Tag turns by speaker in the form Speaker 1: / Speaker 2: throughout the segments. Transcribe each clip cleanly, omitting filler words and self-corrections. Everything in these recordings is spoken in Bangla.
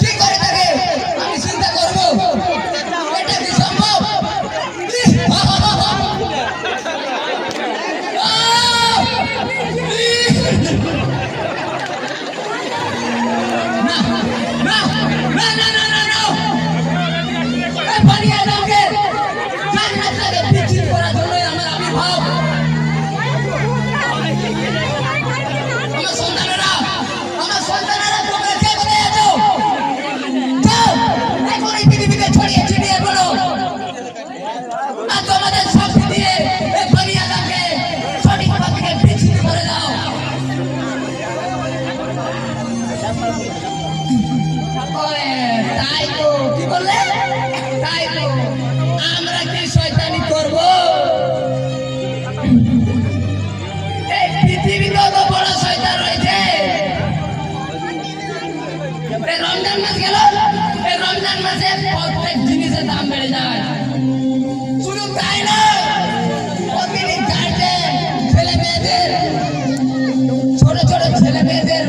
Speaker 1: কি করে থাকে আমি চিন্তা করব এটা কি সম্ভব তাই তো কি বললে তাই তো আমরা কি শয়তানি করব এই পৃথিবীতে তো বড় শয়তান রয়েছে এই রমজান মাস গেল এই রমজান মাসে প্রত্যেক জিনিসের দাম বেড়ে যায় শুধু তাই না প্রতিদিন গাড়িতে ছেলে মেয়েদের ছোট ছোট ছেলে মেয়েদের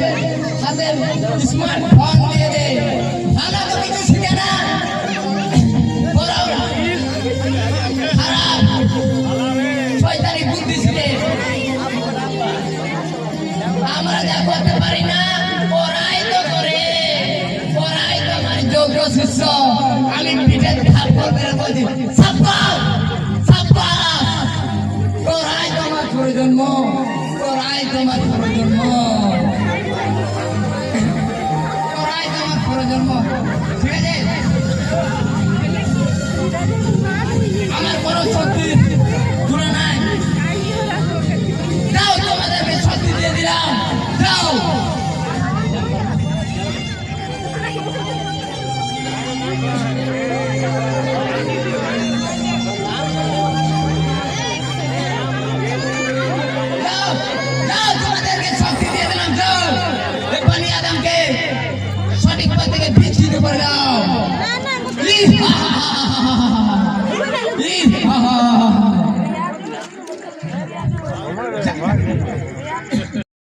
Speaker 1: হাতে স্মার্টফোন দিয়ে দেয় ভালো তো কিছু শিখে না খারাপ শয়তানি বুদ্ধি শিখে আমরা যা করতে পারি না ওরাই তো করে ওরাই তো আমার যোগ্য শিষ্য আমি পিঠে থাপ্পড় মেরে বলছি সাব্বাস সাব্বাস ওরাই তোমার প্রজন্ম ওরাই তোমার প্রজন্ম ওরাই তোমার প্রজন্ম ঠিক আছে আমার কোনো শক্তি